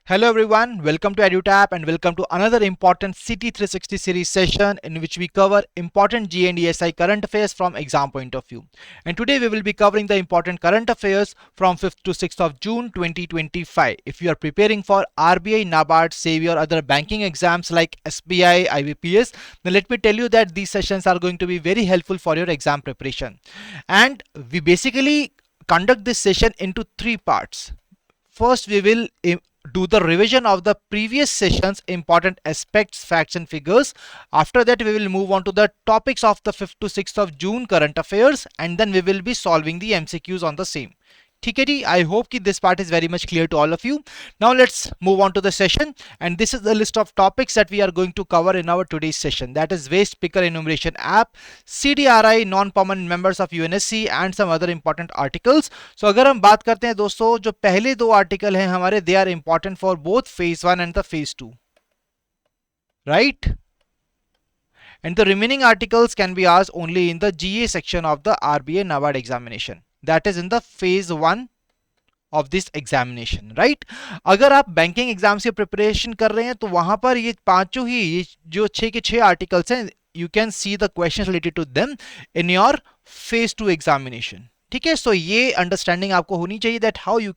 Hello everyone, welcome to EduTap and welcome to another important CT360 series session in which we cover important GNDSI current affairs from exam point of view. And today we will be covering the important current affairs from 5th to 6th of June 2025. If you are preparing for RBI, NABARD, SEBI or other banking exams like SBI, IBPS, then let me tell you that these sessions are going to be very helpful for your exam preparation. And we basically conduct this session into three parts. First, we will do the revision of the previous session's important aspects, facts and figures. After that, we will move on to the topics of the 5th to 6th of June current affairs, and then we will be solving the MCQs on the same. ठीक है जी, I hope कि this part is very much clear to all of you. Now let's move on to the session, and this is the list of topics that we are going to cover in our today's session. That is waste picker enumeration app, CDRI, non-permanent members of UNSC and some other important articles. So अगर हम बात करते हैं दोस्तों, जो पहले दो article हैं हमारे, they are important for both phase 1 and the phase 2, right? And the remaining articles can be asked only in the GA section of the RBI NABARD examination. That is in the phase 1 of this examination, right? अगर आप banking exam से preparation कर रहे हैं तो वहां पर ये पांचों ही, ये जो 6 के 6 आर्टिकल्स हैं, you can see the questions related to them in your phase 2 examination. ठीक है, सो ये अंडरस्टैंडिंग आपको होनी चाहिए that how you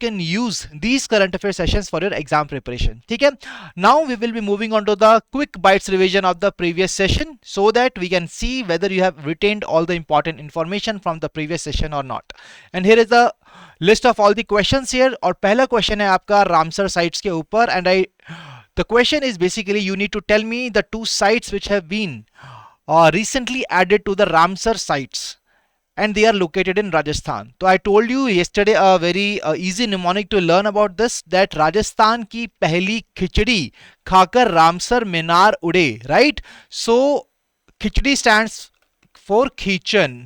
can use these current affair sessions for your exam preparation. ठीक है, now we will be moving on to the quick bites revision of the previous session so that we can see whether you have retained all the important information from the previous session और not. And here is the list of all the questions here. और पहला question है आपका Ramsar sites के ऊपर, and the question is basically you need to tell me the two sites which have been recently added to the Ramsar sites and they are located in Rajasthan. So I told you yesterday a very easy mnemonic to learn about this, that Rajasthan की पहली खिचड़ी खाकर Ramsar मीनार उड़े, right? So khichdi stands for Khichan,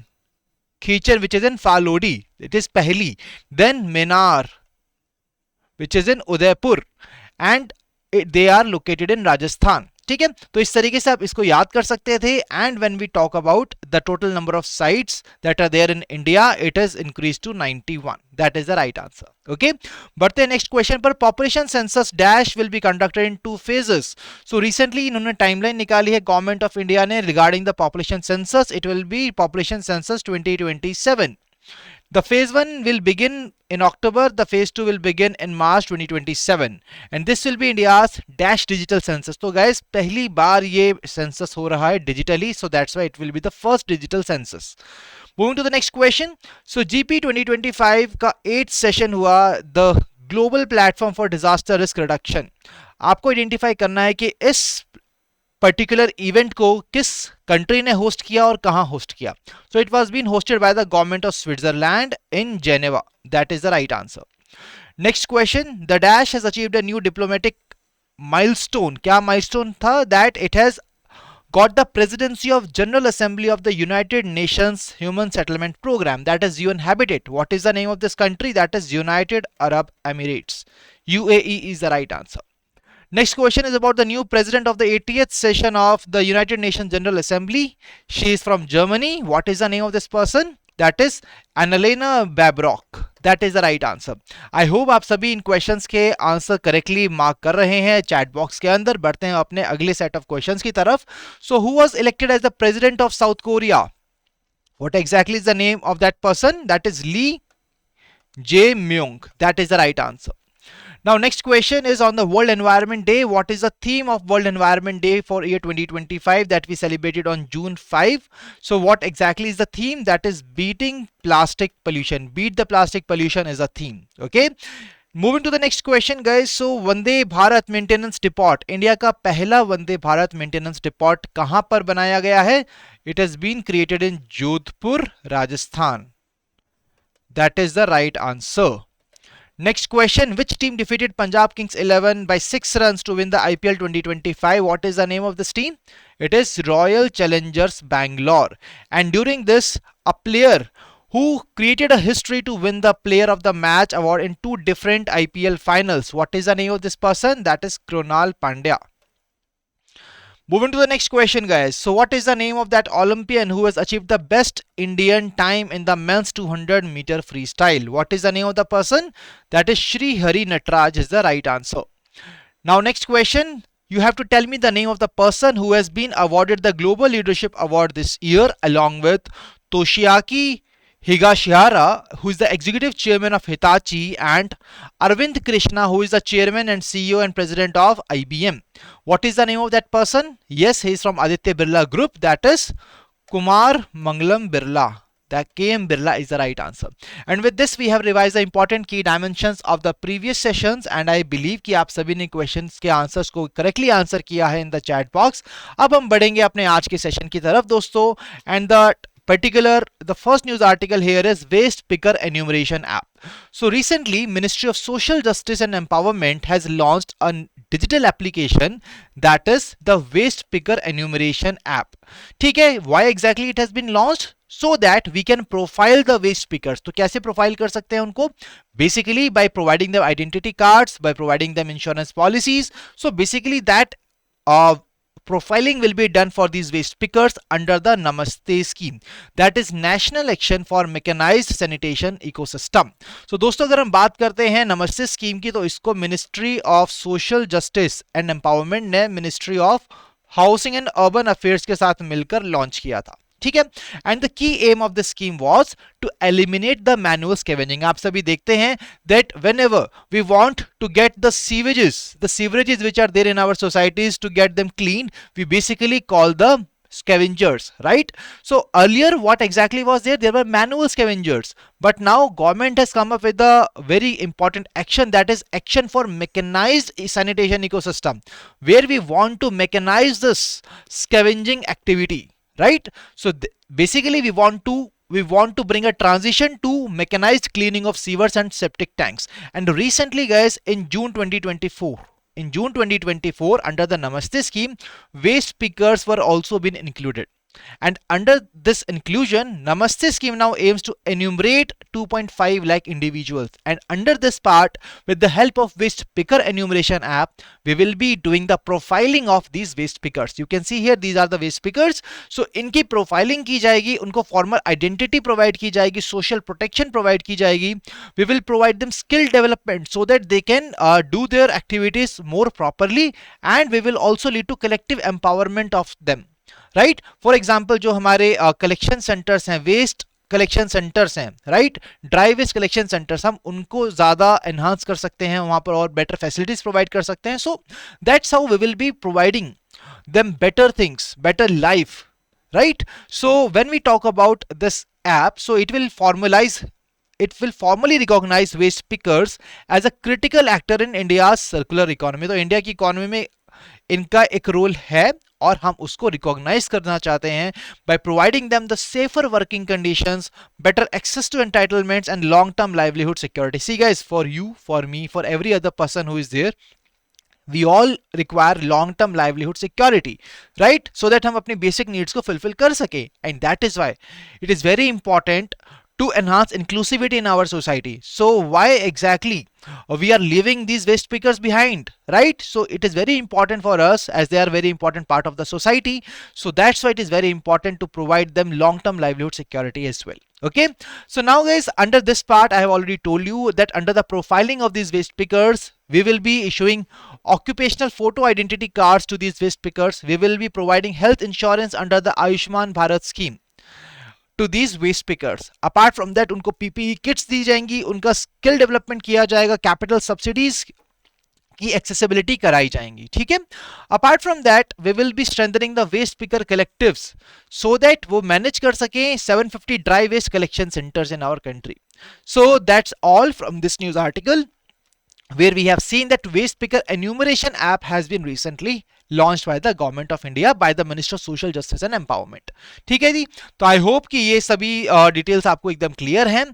Khichan which is in Falodi, it is पहली. Then Minar which is in Udaipur, and they are located in Rajasthan. ठीक है, तो इस तरीके से आप इसको याद कर सकते थे. And when we talk about the total number of sites that are there in India, it is increase to 91. That is the right answer. Okay, बढ़ते हैं नेक्स्ट क्वेश्चन पर. Population census dash will be conducted in 2 phases. So recently इन्होंने timeline निकाली है government of India ने regarding the population census. It will be population census 2027. The phase 1 will begin in October, the phase 2 will begin in March 2027, and this will be India's dash digital census. So guys, पहली बार ये census हो रहा है digitally, so that's why it will be the first digital census. Moving to the next question. So GP 2025 का 8th session हुआ, the global platform for disaster risk reduction. आपको identify करना है कि इस पर्टिकुलर इवेंट को किस कंट्री ने होस्ट किया और कहां होस्ट किया. So it was been hosted by the government of Switzerland in Geneva. That is the right answer. Next question. The dash has achieved a new diplomatic milestone. क्या milestone था? That it has got the presidency of General Assembly of the United Nations Human Settlement Program, that is UN Habitat. What is the name of this country? That is United Arab Emirates. UAE is the right answer. Next question is about the new president of the 80th session of the United Nations General Assembly. She is from Germany. What is the name of this person? That is Annalena Baerbock. That is the right answer. I hope आप सभी इन questions के answer correctly mark कर रहे हैं chat box के अंदर. बढ़ते हैं अपने अगले सेट ऑफ क्वेश्चंस की तरफ. So who was elected as the president of South Korea? What exactly is the name of that person? That is Lee Jae-myung. That is the right answer. Now next question is on the World Environment Day. What is the theme of World Environment Day for year 2025 that we celebrated on June 5? So what exactly is the theme? That is beating plastic pollution. Beat the plastic pollution is a theme. Okay. Moving to the next question guys. So Vande Bharat Maintenance Depot. India का पहला Vande Bharat Maintenance Depot कहां पर बनाया गया है? It has been created in Jodhpur, Rajasthan. That is the right answer. Next question. Which team defeated Punjab Kings 11 by 6 runs to win the IPL 2025? What is the name of this team? It is Royal Challengers Bangalore. And during this, a player who created a history to win the Player of the Match award in 2 different IPL finals. What is the name of this person? That is Krunal Pandya. Moving to the next question, guys. So, what is the name of that Olympian who has achieved the best Indian time in the men's 200-meter freestyle? What is the name of the person? That is Shri Hari Natraj is the right answer. Now, next question. You have to tell me the name of the person who has been awarded the Global Leadership Award this year, along with Toshiaki Higashihara, who is the executive chairman of Hitachi, and Arvind Krishna, who is the chairman and CEO and president of IBM. What is the name of that person? Yes, he is from Aditya Birla Group. That is Kumar Mangalam Birla. That KM Birla is the right answer. And with this we have revised the important key dimensions of the previous sessions, and I believe कि आप सभी ने questions के answers को correctly answer किया है in the chat box. अब हम बढ़ेंगे अपने आज के session की तरफ दोस्तों, and the first news article here is waste picker enumeration app. So recently Ministry of Social Justice and Empowerment has launched a digital application, that is the waste picker enumeration app. ठीक है, why exactly it has been launched? So that we can profile the waste pickers. तो कैसे profile कर सकते हैं उनको? Basically by providing them identity cards, by providing them insurance policies. So basically that profiling will be done for these waste pickers under the Namaste scheme, that is National Action for Mechanized Sanitation Ecosystem. So दोस्तों अगर हम बात करते हैं नमस्ते scheme की, तो इसको ministry of social justice and empowerment ने ministry of housing and urban affairs के साथ मिलकर लॉन्च किया था. ठीक है, and the key aim of the scheme was to eliminate the manual scavenging. आप सभी देखते हैं that whenever we want to get the sewerages which are there in our societies, to get them clean, we basically call the scavengers, right? So earlier what exactly was there? There were manual scavengers, but now government has come up with a very important action, that is action for mechanized sanitation ecosystem, where we want to mechanize this scavenging activity, right? So basically we want to bring a transition to mechanized cleaning of sewers and septic tanks. And recently guys, in June 2024 under the Namaste scheme, waste pickers were also been included. And under this inclusion, Namaste scheme now aims to enumerate 2.5 lakh individuals. And under this part, with the help of waste picker enumeration app, we will be doing the profiling of these waste pickers. You can see here, these are the waste pickers. So इनकी profiling की जाएगी, उनको formal identity provide की जाएगी, social protection provide की जाएगी. We will provide them skill development so that they can do their activities more properly, and we will also lead to collective empowerment of them. Right, for example जो हमारे collection centres हैं, waste collection centres हैं, right, dry waste collection centres, हम उनको ज्यादा enhance कर सकते हैं, वहां पर और बेटर फैसिलिटीज प्रोवाइड कर सकते हैं. So that's how we will be providing them better things, better life, right. So when we talk about this app, so it will formally recognize waste pickers as a critical actor in India's circular economy. तो India की economy में इनका एक role है और हम उसको recognise करना चाहते हैं by providing them the safer working conditions, better access to entitlements and long term livelihood security. See guys, for you, for me, for every other person who is there, we all require long term livelihood security, right? So that हम अपनी basic needs को fulfill कर सके. And that is why it is very important to enhance inclusivity in our society. So why exactly we are leaving these waste pickers behind, right? So it is very important for us, as they are very important part of the society. So that's why it is very important to provide them long-term livelihood security as well. Okay, so now guys, under this part I have already told you that under the profiling of these waste pickers, we will be issuing occupational photo identity cards to these waste pickers. We will be providing health insurance under the Ayushman Bharat scheme to these waste pickers. Apart from that, उनको PPE kits दी जाएंगी, उनका skill development किया जाएगा, capital subsidies की accessibility कराई जाएंगी. ठीक है. Apart from that, we will be strengthening the waste picker collectives so that वो manage कर सकें 750 dry waste collection centers in our country. So that's all from this news article, where we have seen that waste picker enumeration app has been recently launched by the government of India, by the Minister of Social Justice and Empowerment. ठीक है जी. तो आई hope कि ये सभी details आपको एकदम clear हैं.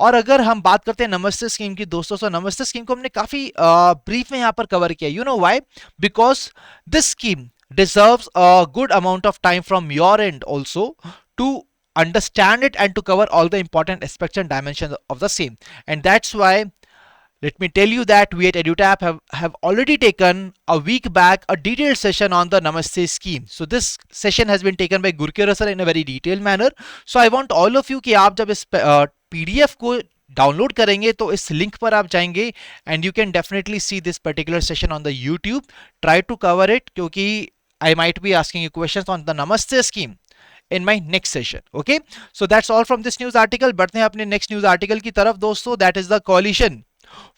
और अगर हम बात करते हैं नमस्ते स्कीम की दोस्तों, तो नमस्ते स्कीम को हमने काफी ब्रीफ में यहाँ पर कवर किया. You know why? Because this scheme deserves a good amount of time from your end also to understand it and to cover all the important aspects and dimensions of the same. And that's why Let me tell you that we at EduTap have already taken a week back a detailed session on the Namaste scheme. So this session has been taken by Gurkira sir in a very detailed manner. So I want all of you कि आप जब इस PDF को download करेंगे तो इस link पर आप जाएंगे and you can definitely see this particular session on the YouTube. Try to cover it क्योंकि I might be asking you questions on the Namaste scheme in my next session. Okay, so that's all from this news article. बढ़ते हैं अपने next news article की तरफ दोस्तों. That is the coalition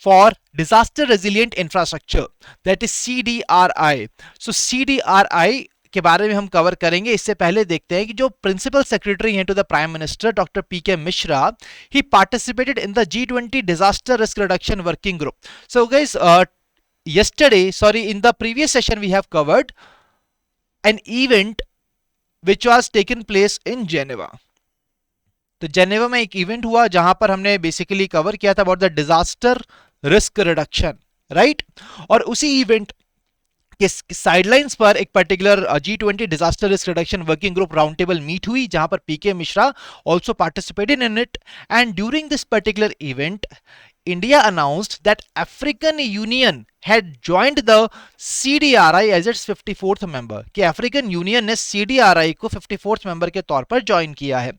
for disaster resilient infrastructure, that is CDRI. So CDRI के बारे में हम कवर करेंगे. इससे पहले देखते हैं कि जो प्रिंसिपल सेक्रेटरी हैं to the prime minister doctor PK Mishra, he participated in the G20 disaster risk reduction working group. So guys, in the previous session we have covered an event which was taken place in Geneva. तो Geneva में एक event हुआ जहां पर हमने basically cover किया था about the disaster risk reduction, right. और उसी इवेंट के साइडलाइंस पर एक particular G20 disaster risk reduction working group round table meet हुई जहां पर पीके Mishra also participated in it. And during this particular event, India announced that African Union had joined the CDRI as its 54th member. कि African Union ने CDRI को 54th member के तौर पर join किया है.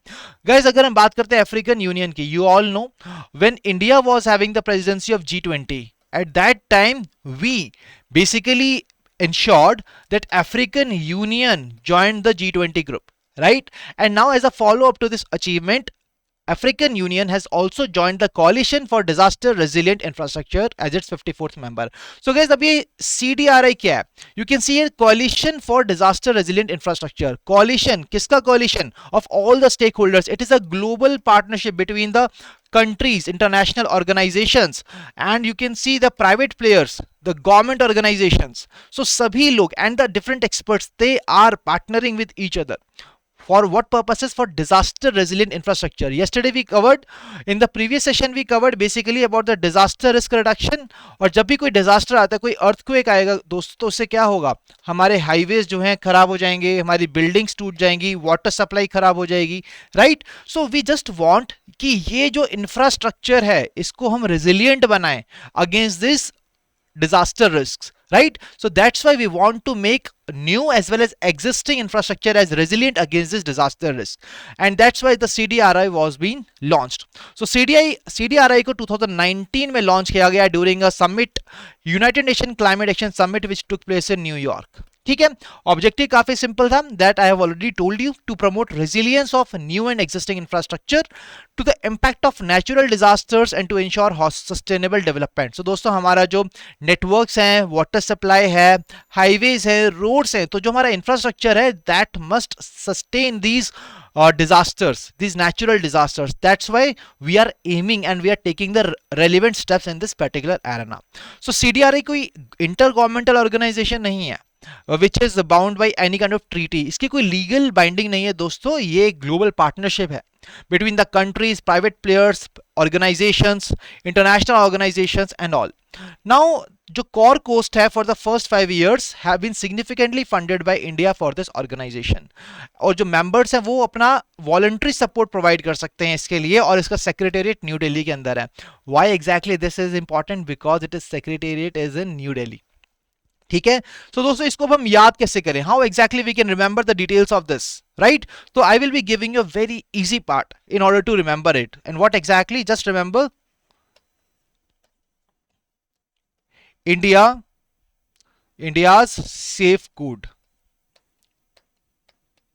Guys, अगर हम बात करते हैं African Union की, you all know when India was having the presidency of G20, at that time we basically ensured that African Union joined the G20 group, right? And now as a follow-up to this achievement, African Union has also joined the Coalition for Disaster Resilient Infrastructure as its 54th member. So guys, अब ये CDRI क्या है? You can see here Coalition for Disaster Resilient Infrastructure. Coalition, किसका coalition? Of all the stakeholders. It is a global partnership between the countries, international organizations, and you can see the private players, the government organizations. So सभी लोग and the different experts, they are partnering with each other. For what purposes? For disaster resilient infrastructure. Yesterday we covered, in the previous session we covered basically about the disaster risk reduction. और जब भी कोई disaster आता है, कोई earthquake आएगा दोस्तों, तो उससे क्या होगा? हमारे highways जो हैं खराब हो जाएंगे, हमारी buildings टूट जाएंगी, water supply खराब हो जाएगी, right? So we just want कि ये जो infrastructure है इसको हम resilient बनाएं against this disaster risks, right? So that's why we want to make new as well as existing infrastructure as resilient against this disaster risk, and that's why the CDRI was being launched. So CDRI को 2019 में launch किया गया during a summit, United Nations Climate Action Summit, which took place in New York. ठीक है, objective काफी simple था, that I have already told you, to promote resilience of new and existing infrastructure to the impact of natural disasters and to ensure sustainable development. So दोस्तों, हमारा जो networks हैं, water supply है, highways है, roads हैं, तो जो हमारा इंफ्रास्ट्रक्चर है that must sustain these disasters, these natural disasters. That's why we are aiming and we are taking the relevant steps in this particular arena. So CDRI कोई intergovernmental organization नहीं है which is bound by any kind of treaty. इसकी कोई legal binding नहीं है दोस्तों, ये global partnership है between the countries, private players, organizations, international organizations and all. Now जो core cost है for the first 5 years have been significantly funded by India for this organization. और जो members हैं वो अपना voluntary support provide कर सकते हैं इसके लिए, और इसका secretariat न्यू दिल्ली के अंदर है. Why exactly this is important? Because it is secretariat is in New Delhi. ठीक है, तो दोस्तों इसको हम याद कैसे करें? How exactly we can remember the details of this, right? तो I will be giving you a very easy part in order to remember it. And what exactly? Just remember India's safe code.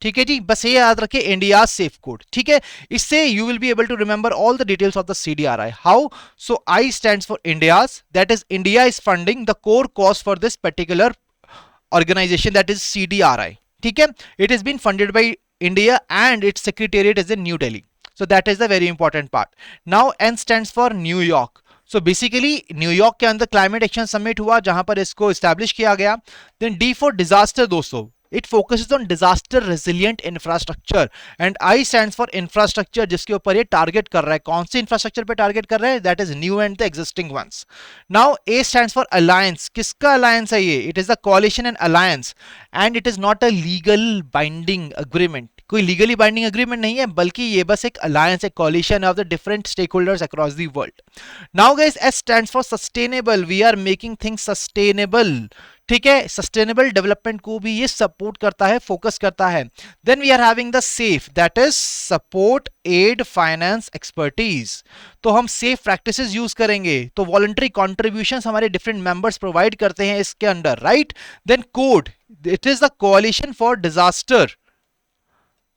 ठीक है जी, बस ये याद रखें, India safe code. ठीक है, इससे you will be able to remember all the details of the CDRI. How? So I stands for India's, that is India is funding the core cost for this particular organization, that is CDRI. ठीक है, it has been funded by India and its secretariat is in New Delhi. So that is the very important part. Now N stands for New York. So basically New York के अंदर climate action summit हुआ जहां पर इसको establish किया गया. Then D for disaster दोस्तों, it focuses on disaster resilient infrastructure, and I stands for infrastructure, जिसके ऊपर ये टारगेट कर रहा है. कौन से इंफ्रास्ट्रक्चर पे टारगेट कर रहा है? That is new and the existing ones. Now A stands for alliance. किसका alliance है ये? It is the coalition and alliance, and it is not a legal binding agreement. कोई लीगली बाइंडिंग एग्रीमेंट नहीं है, बल्कि ये बस एक अलायंस, एक coalition of the different stakeholders across the world. Now guys, S stands for sustainable. We are making things sustainable. ठीक है, सस्टेनेबल डेवलपमेंट को भी ये सपोर्ट करता है, फोकस करता है. Then we are having the safe, that is support aid finance expertise. तो हम सेफ प्रैक्टिसेस यूज करेंगे, तो वॉलंटरी कॉन्ट्रीब्यूशंस हमारे डिफरेंट मेंबर्स प्रोवाइड करते हैं इसके under, right. Then code, it is the coalition for disaster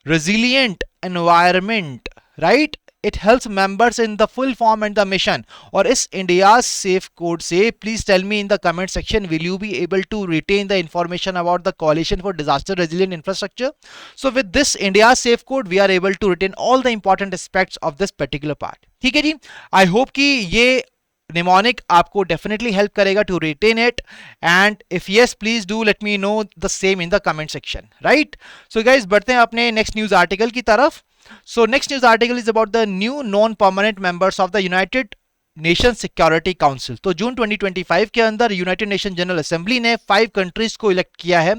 resilient environment, right. It helps members in the full form and the mission. और इस India's safe code से please tell me in the comment section, will you be able to retain the information about the coalition for disaster resilient infrastructure? So with this India's safe code we are able to retain all the important aspects of this particular part. ठीक है जी, I hope कि ये mnemonic आपको definitely help करेगा to retain it, and if yes please do let me know the same in the comment section, right. So guys, बढ़ते हैं अपने next news article की तरफ. So next news article is about the new non-permanent members of the United nation Security council. तो जून 2025 के अंदर United nation general assembly ने 5 countries को इलेक्ट किया है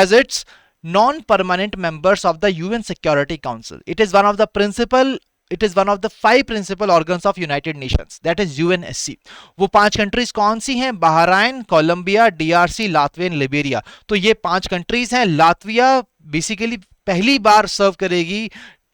as its non permanent members of the UN security council. It is one of the 5 principal organs of United Nations, that is UNSC. वो 5 countries कौन सी हैं? Bahrain, Colombia, DRC, Latvia, Liberia. तो ये 5 countries हैं. Latvia basically पहली बार serve करेगी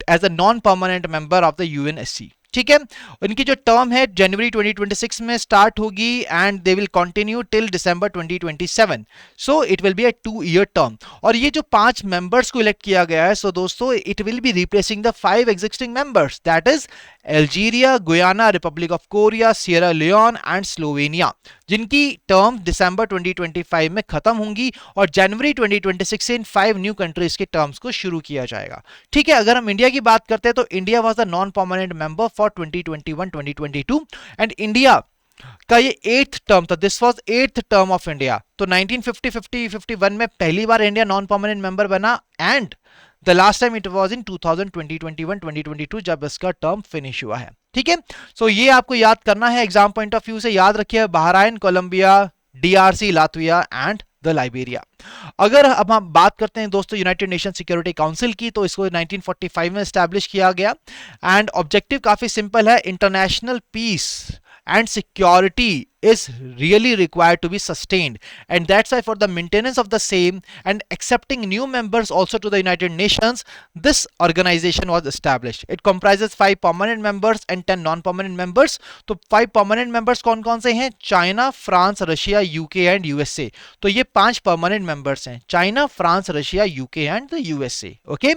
as a non permanent member of the UNSC. ठीक है, उनकी जो टर्म है जनवरी 2026 में स्टार्ट होगी and they will continue till December 2027. So it will be a 2-year term. और ये जो 5 मेंबर्स को इलेक्ट किया गया है, सो दोस्तों it will be replacing the 5 existing members, that is Algeria, Guyana, Republic of Korea, Sierra Leone and Slovenia, जिनकी term दिसंबर 2025 में खत्म होंगी और जनवरी 2026 से इन 5 न्यू कंट्रीज के टर्म्स को शुरू किया जाएगा. ठीक है, अगर हम इंडिया की बात करते हैं तो India was the non permanent member for 2021-2022 and India का ये 8th टर्म था. This was 8th term of India. तो 1950-51 में पहली बार इंडिया नॉन परमानेंट मेंबर बना and the last time it was in 2020, 21, 2022 जब इसका टर्म फिनिश हुआ है. ठीक है, सो ये आपको याद करना है एग्जाम पॉइंट ऑफ व्यू से. याद रखिए Bahrain, Colombia, DRC, Latvia and the Liberia. अगर अब हम बात करते हैं दोस्तों यूनाइटेड नेशन सिक्योरिटी काउंसिल की, तो इसको 1945 में एस्टैब्लिश किया गया एंड ऑब्जेक्टिव काफी सिंपल है. International peace and security is really required to be sustained, and that's why for the maintenance of the same and accepting new members also to the United Nations, this organization was established. It comprises 5 permanent members and 10 non-permanent members. तो 5 permanent members कौन कौन से हैं? China, France, Russia, UK and USA. तो ये 5 permanent members हैं, China, France, Russia, UK and the USA. Okay,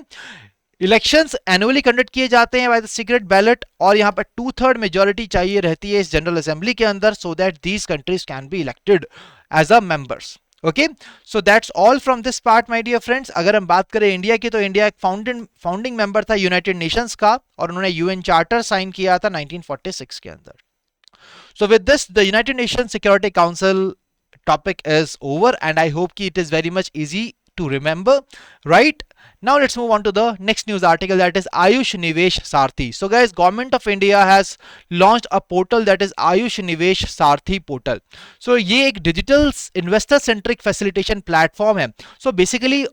elections annually conduct किए जाते हैं बाय द सीक्रेट बैलेट और यहाँ पर 2/3 मेजोरिटी चाहिए रहती है इस जनरल असेंबली के अंदर so that these countries can be elected as a members. Okay, so that's all from this part my dear friends. अगर हम बात करें इंडिया की, तो इंडिया एक फाउंडिंग मेंबर था यूनाइटेड नेशंस का और उन्होंने यूएन चार्टर साइन किया था 1946 के अंदर. So with this the United Nation Security Council topic is over and I hope कि it is very much easy to remember, right. Now let's move on to the next news article, that is Ayush Nivesh Sarthi. So guys, government of India has launched a portal that is Ayush Nivesh Sarthi portal. So ये एक digital investor centric facilitation platform है. So basically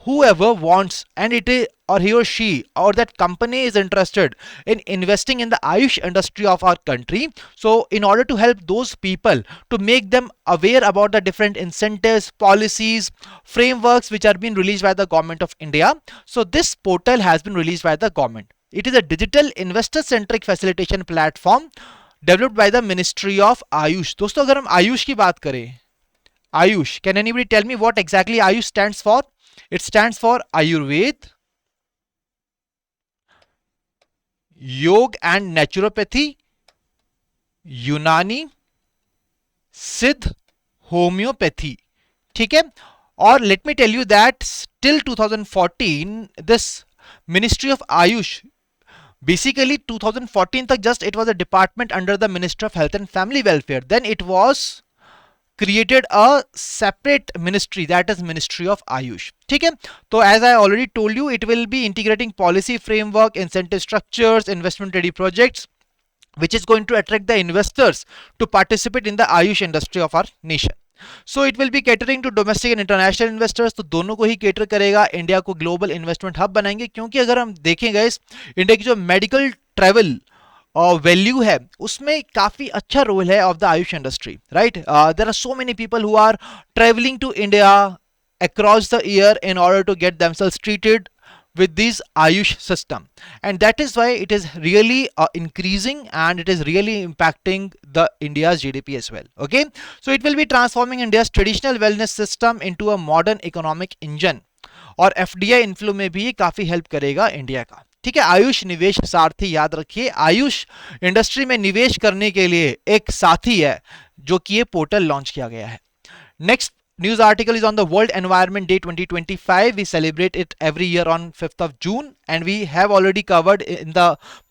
whoever wants and it is or he or she or that company is interested in investing in the Ayush industry of our country, so in order to help those people to make them aware about the different incentives, policies, frameworks which are being released by the government of India, so this portal has been released by the government. It is a digital investor centric facilitation platform developed by the Ministry of Ayush. दोस्तों अगर हम आयुष की बात करें, Ayush, can anybody tell me what exactly Ayush stands for? It stands for Ayurveda, yoga and naturopathy, Unani, Siddha, homeopathy. ठीक है, और let me tell you that till 2014 this ministry of AYUSH, basically 2014 तक just it was a department under the ministry of health and family welfare. Then it was created a separate ministry, that is Ministry of Ayush. ठीक है, तो as I already told you, it will be integrating policy framework, incentive structures, investment ready projects, which is going to attract the investors to participate in the Ayush industry of our nation. So it will be catering to domestic and international investors, तो दोनों को ही cater करेगा, India को global investment hub बनाएंगे। क्योंकि अगर हम देखें गाइस, इंडिया की जो मेडिकल ट्रैवल वैल्यू है उसमें काफी अच्छा रोल है of the AYUSH industry, right. There are so many people who are travelling to India across the year in order to get themselves treated with this Ayush system, and that is why it is really increasing and it is really impacting the India's GDP as well. Okay, so it will be transforming India's traditional wellness system into a modern economic engine, और FDI inflow में भी ये काफी help करेगा India का। ठीक है, आयुष निवेश सारथी, याद रखिए आयुष इंडस्ट्री में निवेश करने के लिए एक साथी है जो कि ये पोर्टल लॉन्च किया गया है। Next news article is on the World Environment Day 2025. We celebrate it every year on 5th of June, and we have already covered in the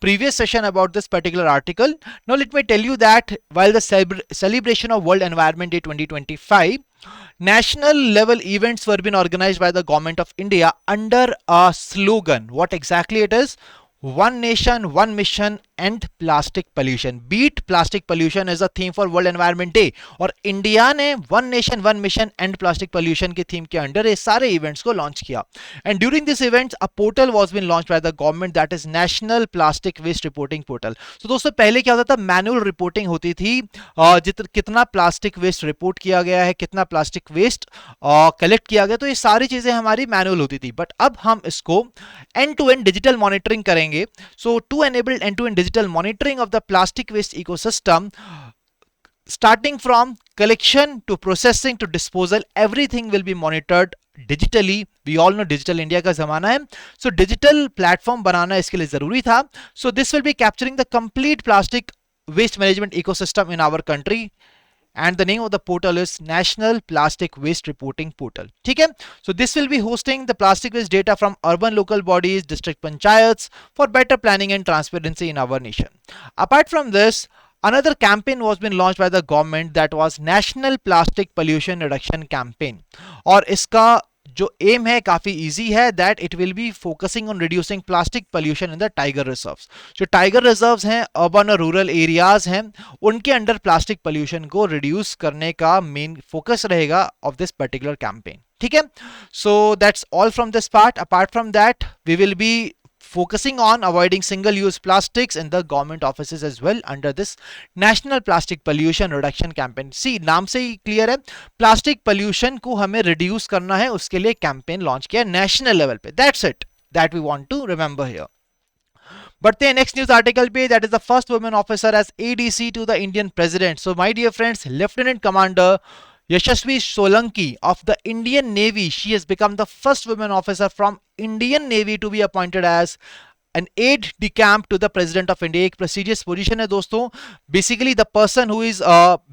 previous session about this particular article. Now let me tell you that while the celebration of World Environment Day 2025, national level events were being organized by the government of India under a slogan. What exactly it is? One nation, one mission, and plastic pollution. Beat plastic pollution is a theme for world environment day, और India ने one nation one mission and plastic pollution के theme के under ये सारे events को launch किया। And during this events a portal was been launch by the government, that is national plastic waste reporting portal. तो दोस्तों पहले क्या होता था, मैनुअल रिपोर्टिंग होती थी, कितना प्लास्टिक वेस्ट रिपोर्ट किया गया है, कितना प्लास्टिक वेस्ट कलेक्ट किया गया, तो ये सारी चीजें हमारी मैनुअल होती थी। बट अब हम इसको end to end digital monitoring करेंगे। So to enable end to end digital monitoring of the plastic waste ecosystem, starting from collection to processing to disposal, everything will be monitored digitally. We all know digital India का जमाना है, so digital platform बनाना इसके लिए जरूरी था। So this will be capturing the complete plastic waste management ecosystem in our country, and the name of the portal is National Plastic Waste Reporting Portal. ठीक है, so this will be hosting the plastic waste data from urban local bodies, district panchayats for better planning and transparency in our nation. Apart from this, another campaign was been launched by the government, that was National Plastic Pollution Reduction Campaign, और इसका जो M है काफी easy है, that it will be focusing on reducing plastic pollution in the tiger reserves. जो tiger reserves हैं, urban और rural areas हैं, उनके अंडर प्लास्टिक पोल्यूशन को रिड्यूस करने का मेन फोकस रहेगा ऑफ दिस पर्टिकुलर कैंपेन। ठीक है, so that's all from this part. Apart from that we will be focusing on avoiding single-use plastics in the government offices as well under this National Plastic Pollution Reduction Campaign. See, नाम से ही clear है, plastic pollution को हमें reduce करना है, उसके लिए कैंपेन लॉन्च किया नेशनल लेवल पे। That's it, that we want to remember here. बढ़ते हैं नेक्स्ट न्यूज आर्टिकल पे, that is the first women officer as ADC to the Indian president. So my dear friends, lieutenant commander Yashasvi Solanki of the Indian Navy, she has become the first woman officer from Indian Navy to be appointed as an aide de camp to the President of India. एक prestigious position है दोस्तों। Basically the person who is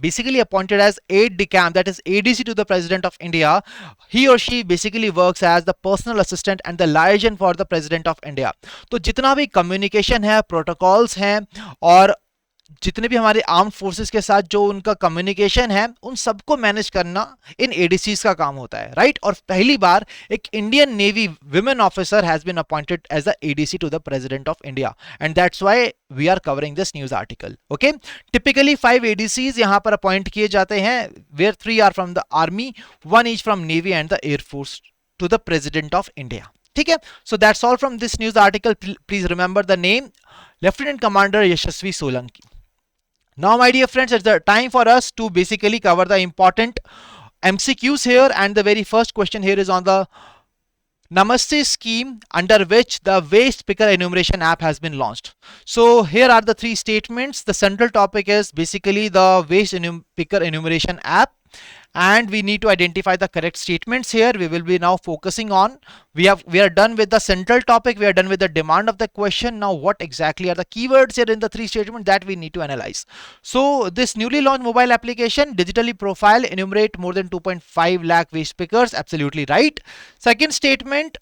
basically appointed as aide de camp, that is ADC to the President of India, he or she basically works as the personal assistant and the liaison for the President of India. तो जितना भी communication है, protocols हैं, और जितने भी हमारे arm forces के साथ जो उनका कम्युनिकेशन है, उन सबको मैनेज करना इन एडीसीज का काम होता है, राइट। और पहली बार एक Indian navy women officer has been appointed as the ADC to the president of India, and that's why we are covering this news article. Okay, typically 5 ADCs यहां पर अपॉइंट किए जाते हैं, where 3 are from the army, 1 each from navy and the air force to the president of India. ठीक है, so that's all from this news article. Please remember the name, lieutenant commander Yashasvi Solanki. Now my dear friends, it's the time for us to basically cover the important MCQs here, and the very first question here is on the Namaste scheme, under which the waste picker enumeration app has been launched. So here are the 3 statements. The central topic is basically the waste picker enumeration app, and we need to identify the correct statements here. We will be now focusing on, we are done with the central topic, we are done with the demand of the question. Now what exactly are the keywords here in the 3 statements that we need to analyze. So this newly launched mobile application digitally profile enumerate more than 2.5 lakh waste pickers, absolutely right. Second statement,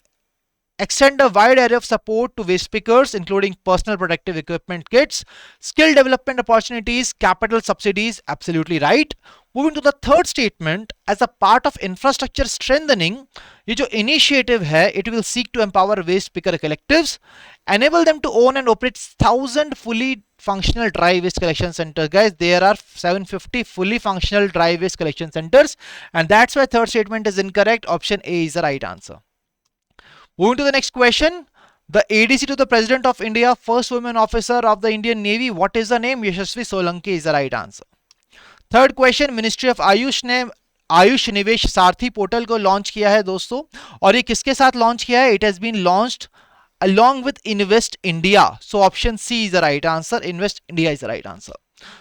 extend a wide array of support to waste pickers, including personal protective equipment kits, skill development opportunities, capital subsidies, absolutely right. Moving to the third statement, as a part of infrastructure strengthening, ये जो initiative है, it will seek to empower waste picker collectives, enable them to own and operate 1,000 fully functional dry waste collection centers. Guys, there are 750 fully functional dry waste collection centers, and that's why third statement is incorrect. Option A is the right answer. Moving to the next question. The ADC to the President of India, first woman officer of the Indian Navy, what is the name? Yashasvi Solanki is the right answer. Third question, ministry of Ayush ने आयुष निवेश सारथी portal को launch किया है दोस्तों, और ये किसके साथ लॉन्च किया है? It has been launched along with Invest India. So option C is the right answer. Invest India is the right answer.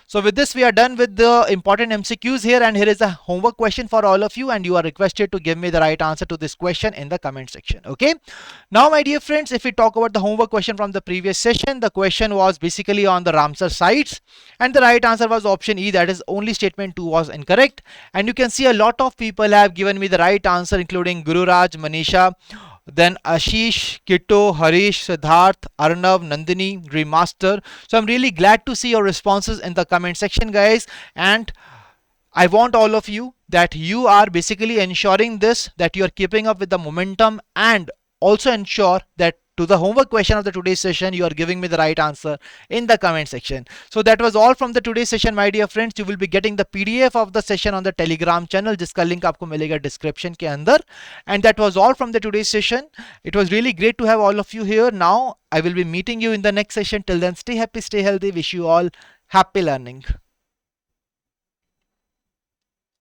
So with this we are done with the important MCQs here, and here is a homework question for all of you, and you are requested to give me the right answer to this question in the comment section. Okay, now my dear friends, if we talk about the homework question from the previous session, the question was basically on the Ramsar sites, and the right answer was option E, that is only statement 2 was incorrect. And you can see a lot of people have given me the right answer, including Gururaj, Manisha, then Ashish, Kitto, Harish, Siddharth, Arnav, Nandini, Remaster. So I'm really glad to see your responses in the comment section, guys. And I want all of you that you are basically ensuring this, that you are keeping up with the momentum, and also ensure that to the homework question of the today's session, you are giving me the right answer in the comment section. So that was all from the today's session, my dear friends. You will be getting the PDF of the session on the Telegram channel, जिसका link आपको मिलेगा description के अंदर. And that was all from the today's session. It was really great to have all of you here. Now I will be meeting you in the next session. Till then, stay happy, stay healthy. Wish you all happy learning.